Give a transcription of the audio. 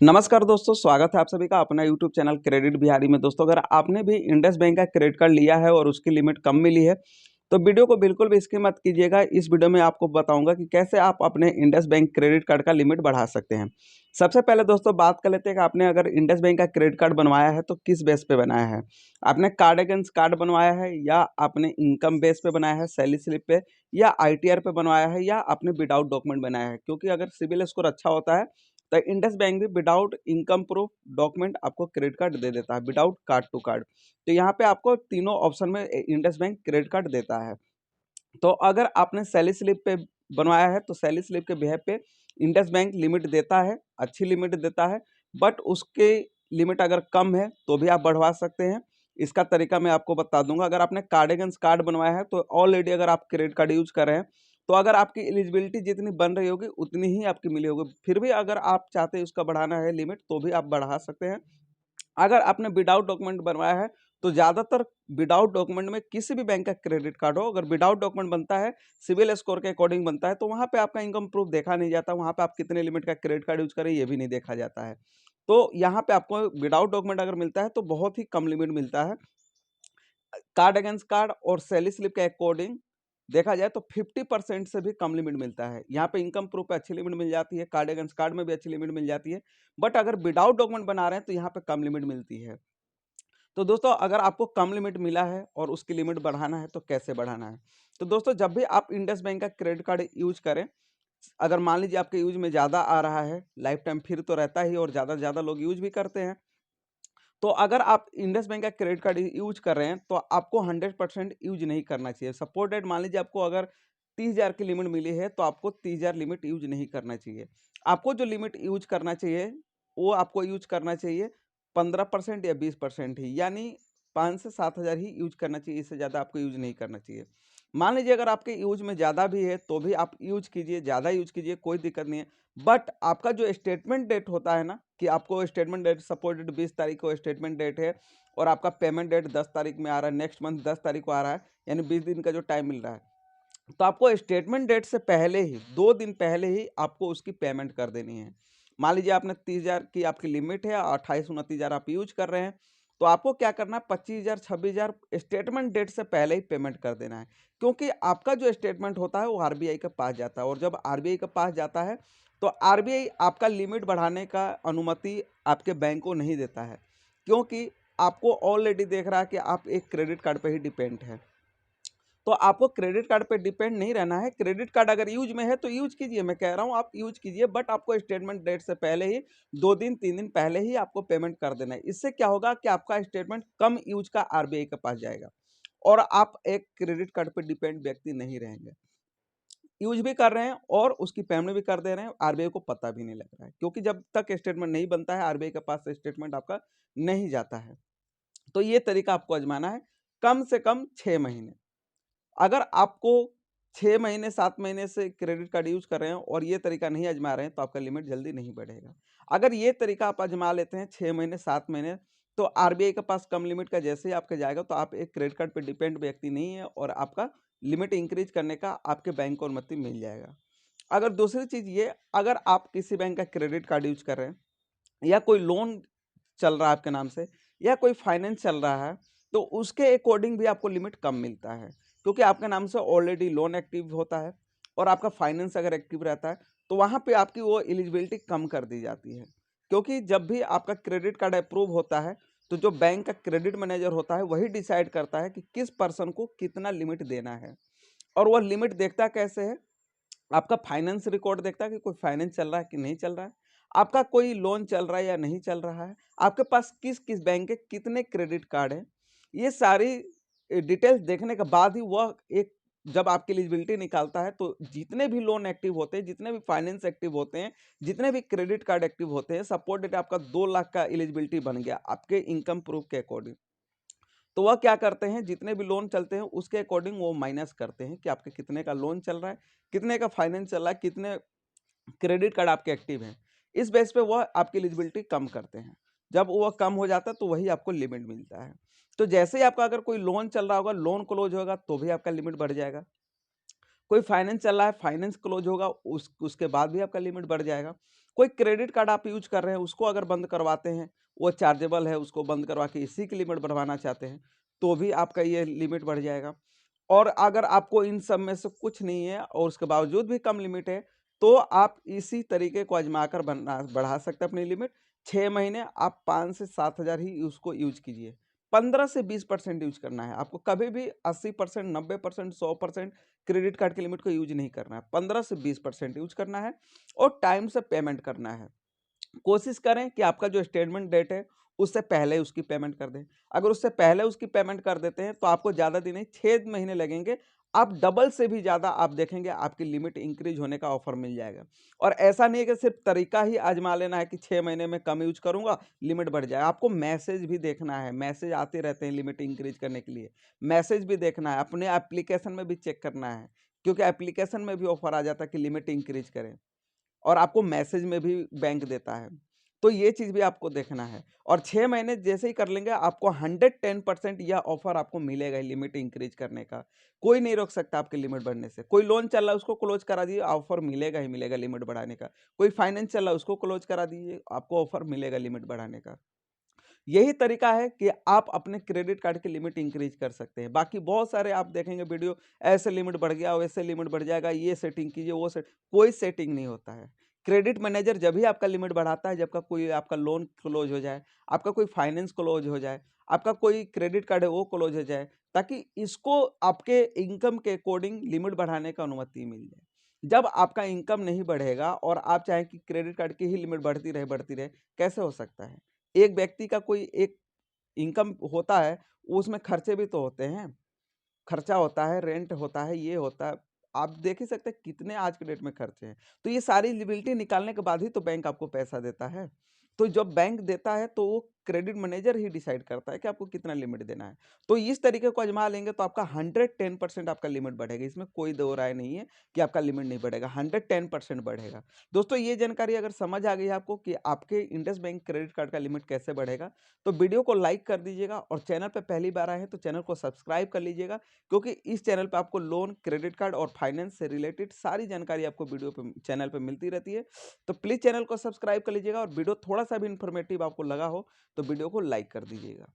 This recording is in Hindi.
नमस्कार दोस्तों, स्वागत है आप सभी का अपना यूट्यूब चैनल क्रेडिट बिहारी में। दोस्तों, अगर आपने भी इंडस बैंक का क्रेडिट कार्ड लिया है और उसकी लिमिट कम मिली है, तो वीडियो को बिल्कुल भी स्किप मत कीजिएगा। इस वीडियो में आपको बताऊंगा कि कैसे आप अपने इंडस बैंक क्रेडिट कार्ड का लिमिट बढ़ा सकते हैं। सबसे पहले दोस्तों बात कर लेते हैं कि आपने अगर इंडस बैंक का क्रेडिट कार्ड बनवाया है तो किस बेस पे बनाया है। आपने कार्ड अगेंस्ट कार्ड बनवाया है, या आपने इनकम बेस पे बनाया है सैलरी स्लिप पे, या ITR पे बनवाया है, या आपने विदाउट डॉक्यूमेंट बनाया है। क्योंकि अगर सिविल स्कोर अच्छा होता है तो इंडस बैंक भी विदाउट इनकम प्रूफ डॉक्यूमेंट आपको क्रेडिट कार्ड दे देता है, विदाउट कार्ड टू कार्ड। तो यहाँ पे आपको तीनों ऑप्शन में इंडस बैंक क्रेडिट कार्ड देता है। तो अगर आपने सैलरी स्लिप पे बनवाया है तो सैलरी स्लिप के बिहेव पे इंडस बैंक लिमिट देता है, अच्छी लिमिट देता है। बट उसके लिमिट अगर कम है तो भी आप बढ़वा सकते हैं। इसका तरीका मैं आपको बता दूंगा। अगर आपने कार्ड अगेंस्ट कार्ड बनवाया है तो ऑलरेडी अगर आप क्रेडिट कार्ड यूज कर रहे हैं तो अगर आपकी एलिजिबिलिटी जितनी बन रही होगी उतनी ही आपकी मिली होगी। फिर भी अगर आप चाहते हैं उसका बढ़ाना है लिमिट तो भी आप बढ़ा सकते हैं। अगर आपने विदाउट डॉक्यूमेंट बनवाया है तो ज़्यादातर विदाउट डॉक्यूमेंट में किसी भी बैंक का क्रेडिट कार्ड हो, अगर विदाउट डॉक्यूमेंट बनता है, सिविल स्कोर के अकॉर्डिंग बनता है, तो वहाँ पे आपका इनकम प्रूफ देखा नहीं जाता। वहाँ पे आप कितने लिमिट का क्रेडिट कार्ड यूज करें ये भी नहीं देखा जाता है। तो यहाँ पे आपको विदाउट डॉक्यूमेंट अगर मिलता है तो बहुत ही कम लिमिट मिलता है। कार्ड अगेंस्ट कार्ड और सैलरी स्लिप के अकॉर्डिंग देखा जाए तो 50% से भी कम लिमिट मिलता है। यहाँ पे इनकम प्रूफ पे अच्छी लिमिट मिल जाती है, कार्ड अगेंस्ट कार्ड में भी अच्छी लिमिट मिल जाती है। बट अगर विदाउट डॉक्यूमेंट बना रहे हैं तो यहाँ पे कम लिमिट मिलती है। तो दोस्तों अगर आपको कम लिमिट मिला है और उसकी लिमिट बढ़ाना है तो कैसे बढ़ाना है। तो दोस्तों जब भी आप इंडस बैंक का क्रेडिट कार्ड यूज करें, अगर मान लीजिए आपके यूज में ज़्यादा आ रहा है, लाइफ टाइम फिर तो रहता ही और ज़्यादा से ज़्यादा लोग यूज भी करते हैं। तो अगर आप इंडस बैंक का क्रेडिट कार्ड यूज कर रहे हैं तो आपको 100% यूज नहीं करना चाहिए। सपोज दैट मान लीजिए आपको अगर 30,000 की लिमिट मिली है तो आपको 30,000 लिमिट यूज नहीं करना चाहिए। आपको जो लिमिट यूज करना चाहिए वो आपको यूज करना चाहिए 15% या 20% ही, यानी 5 से 7 हज़ार ही यूज करना चाहिए। इससे ज़्यादा आपको यूज नहीं करना चाहिए। मान लीजिए अगर आपके यूज में ज़्यादा भी है तो भी आप यूज कीजिए, ज़्यादा यूज कीजिए, कोई दिक्कत नहीं है। बट आपका जो स्टेटमेंट डेट होता है ना, कि आपको स्टेटमेंट डेट सपोज डेट 20 तारीख को स्टेटमेंट डेट है और आपका पेमेंट डेट 10 तारीख में आ रहा है, नेक्स्ट मंथ 10 तारीख को आ रहा है, यानी 20 दिन का जो टाइम मिल रहा है, तो आपको स्टेटमेंट डेट से पहले ही 2 दिन पहले ही आपको उसकी पेमेंट कर देनी है। मान लीजिए आपने 30,000 की आपकी लिमिट है और 28-29 हज़ार आप यूज कर रहे हैं, तो आपको क्या करना है, 25,000 26,000 स्टेटमेंट डेट से पहले ही पेमेंट कर देना है। क्योंकि आपका जो स्टेटमेंट होता है वो RBI के पास जाता है, और जब RBI के पास जाता है तो RBI आपका लिमिट बढ़ाने का अनुमति आपके बैंक को नहीं देता है। क्योंकि आपको ऑलरेडी देख रहा है कि आप एक क्रेडिट कार्ड पे ही डिपेंड है। तो आपको क्रेडिट कार्ड पे डिपेंड नहीं रहना है। क्रेडिट कार्ड अगर यूज में है तो यूज कीजिए, मैं कह रहा हूँ आप यूज कीजिए, बट आपको स्टेटमेंट डेट से पहले ही 2 दिन 3 दिन पहले ही आपको पेमेंट कर देना है। इससे क्या होगा कि आपका स्टेटमेंट कम यूज का RBI के पास जाएगा और आप एक क्रेडिट कार्ड पे डिपेंड व्यक्ति नहीं रहेंगे। यूज भी कर रहे हैं और उसकी पेमेंट भी कर दे रहे हैं, RBI को पता भी नहीं लग रहा है। क्योंकि जब तक स्टेटमेंट नहीं बनता है RBI के पास स्टेटमेंट आपका नहीं जाता है। तो ये तरीका आपको आजमाना है, कम से कम 6 महीने। अगर आपको 6 महीने 7 महीने से क्रेडिट कार्ड यूज कर रहे हैं और ये तरीका नहीं आजमा रहे हैं तो आपका लिमिट जल्दी नहीं बढ़ेगा। अगर ये तरीका आप आजमा लेते हैं 6 महीने 7 महीने, तो RBI के पास कम लिमिट का जैसे ही आपके जाएगा तो आप एक क्रेडिट कार्ड पे डिपेंड व्यक्ति नहीं है और आपका लिमिट इंक्रीज करने का आपके बैंक को अनुमति मिल जाएगा। अगर दूसरी चीज़ ये, अगर आप किसी बैंक का क्रेडिट कार्ड यूज कर रहे हैं या कोई लोन चल रहा है आपके नाम से या कोई फाइनेंस चल रहा है, तो उसके अकॉर्डिंग भी आपको लिमिट कम मिलता है। क्योंकि आपके नाम से ऑलरेडी लोन एक्टिव होता है और आपका फाइनेंस अगर एक्टिव रहता है तो वहाँ पे आपकी वो एलिजिबिलिटी कम कर दी जाती है। क्योंकि जब भी आपका क्रेडिट कार्ड अप्रूव होता है तो जो बैंक का क्रेडिट मैनेजर होता है वही डिसाइड करता है कि किस पर्सन को कितना लिमिट देना है। और वह लिमिट देखता कैसे है, आपका फाइनेंस रिकॉर्ड देखता है कि कोई फाइनेंस चल रहा है कि नहीं चल रहा है, आपका कोई लोन चल रहा है या नहीं चल रहा है, आपके पास किस किस बैंक के कितने क्रेडिट कार्ड हैं। ये सारी डिटेल्स देखने के बाद ही वह एक, जब आपकी एलिजिबिलिटी निकालता है तो जितने भी लोन एक्टिव होते हैं, जितने भी फाइनेंस एक्टिव होते हैं, जितने भी क्रेडिट कार्ड एक्टिव होते हैं, सपोज डेट आपका 2 लाख का एलिजिबिलिटी बन गया आपके इनकम प्रूफ के अकॉर्डिंग, तो वह क्या करते हैं, जितने भी लोन चलते हैं उसके अकॉर्डिंग वो माइनस करते हैं कि आपके कितने का लोन चल रहा है, कितने का फाइनेंस चल रहा है, कितने क्रेडिट कार्ड आपके एक्टिव हैं। इस बेस पे वह आपकी एलिजिबिलिटी कम करते हैं। जब वह कम हो जाता है तो वही आपको लिमिट मिलता है। तो जैसे ही आपका अगर कोई लोन चल रहा होगा, लोन क्लोज होगा तो भी आपका लिमिट बढ़ जाएगा। कोई फाइनेंस चल रहा है, फाइनेंस क्लोज होगा उसके बाद भी आपका लिमिट बढ़ जाएगा। कोई क्रेडिट कार्ड आप यूज़ कर रहे हैं, उसको अगर बंद करवाते हैं, वो चार्जेबल है, उसको बंद करवा के इसी की लिमिट बढ़वाना चाहते हैं, तो भी आपका ये लिमिट बढ़ जाएगा। और अगर आपको इन सब में से कुछ नहीं है और उसके बावजूद भी कम लिमिट है, तो आप इसी तरीके को आज़माकर बढ़ा सकते हैं अपनी लिमिट। 6 महीने आप 5 से 7,000 ही उसको यूज़ कीजिए। 15 से 20% यूज़ करना है। आपको कभी भी 80%, 90%, 100% क्रेडिट कार्ड की लिमिट को यूज़ नहीं करना है। 15 से 20% यूज़ करना है और टाइम से पेमेंट करना है। कोशिश करें कि आपका जो स्टेटमेंट डेट है, उससे पहले उसकी पेमेंट कर दें। अगर उससे पहले उसकी पेमेंट कर देते हैं, तो आपको ज़्यादा दिन नहीं 6 महीने लगेंगे। आप डबल से भी ज़्यादा आप देखेंगे आपकी लिमिट इंक्रीज़ होने का ऑफ़र मिल जाएगा। और ऐसा नहीं है कि सिर्फ़ तरीका ही आज़मा लेना है कि 6 महीने में कम यूज़ करूँगा, लिमिट बढ़ जाएगा। आपको मैसेज भी देखना है, मैसेज आते रहते हैं लिमिट इंक्रीज़ करने के लिए। मैसेज भी देखना है, अपने एप्लीकेशन में भी चेक करना है, क्योंकि एप्लीकेशन में भी ऑफ़र आ जाता है कि लिमिट इंक्रीज़ करें। और आपको मैसेज में भी बैंक देता है। तो ये चीज़ भी आपको देखना है और 6 महीने जैसे ही कर लेंगे आपको 110% यह ऑफ़र आपको मिलेगा ही लिमिट इंक्रीज़ करने का। कोई नहीं रोक सकता आपकी लिमिट बढ़ने से। कोई लोन चल रहा है उसको क्लोज़ करा दीजिए, ऑफ़र मिलेगा ही मिलेगा लिमिट बढ़ाने का। कोई फाइनेंस चल रहा है उसको क्लोज़ करा दीजिए, आपको ऑफ़र मिलेगा लिमिट बढ़ाने का। यही तरीका है कि आप अपने क्रेडिट कार्ड की लिमिट इंक्रीज कर सकते हैं। बाकी बहुत सारे आप देखेंगे वीडियो, ऐसे लिमिट बढ़ गया, वैसे लिमिट बढ़ जाएगा, ये सेटिंग कीजिए, वो सेट कोई सेटिंग नहीं होता है। क्रेडिट मैनेजर जब भी आपका लिमिट बढ़ाता है, जब का कोई आपका लोन क्लोज हो जाए, आपका कोई फाइनेंस क्लोज हो जाए, आपका कोई क्रेडिट कार्ड है वो क्लोज हो जाए, ताकि इसको आपके इनकम के अकॉर्डिंग लिमिट बढ़ाने का अनुमति मिल जाए। जब आपका इनकम नहीं बढ़ेगा और आप चाहें कि क्रेडिट कार्ड की ही लिमिट बढ़ती रहे, कैसे हो सकता है? एक व्यक्ति का कोई एक इनकम होता है, उसमें खर्चे भी तो होते हैं। खर्चा होता है, रेंट होता है, ये होता है। आप देख ही सकते हैं कितने आज के डेट में खर्चे हैं। तो ये सारी लिबिलिटी निकालने के बाद ही तो बैंक आपको पैसा देता है। तो जब बैंक देता है तो वो क्रेडिट मैनेजर ही डिसाइड करता है कि आपको कितना लिमिट देना है। तो इस तरीके को आज़मा लेंगे तो आपका 110% आपका लिमिट बढ़ेगा। इसमें कोई दो राय नहीं है कि आपका लिमिट नहीं बढ़ेगा, 110% बढ़ेगा। दोस्तों ये जानकारी अगर समझ आ गई है आपको कि आपके इंडस बैंक क्रेडिट कार्ड का लिमिट कैसे बढ़ेगा, तो वीडियो को लाइक कर दीजिएगा और चैनल पे पहली बार आए हैं तो चैनल को सब्सक्राइब कर लीजिएगा, क्योंकि इस चैनल पे आपको लोन, क्रेडिट कार्ड और फाइनेंस से रिलेटेड सारी जानकारी आपको वीडियो पे चैनल पे मिलती रहती है। तो प्लीज़ चैनल को सब्सक्राइब कर लीजिएगा और वीडियो थोड़ा-सा भी इन्फॉर्मेटिव आपको लगा हो, तो वीडियो को लाइक कर दीजिएगा।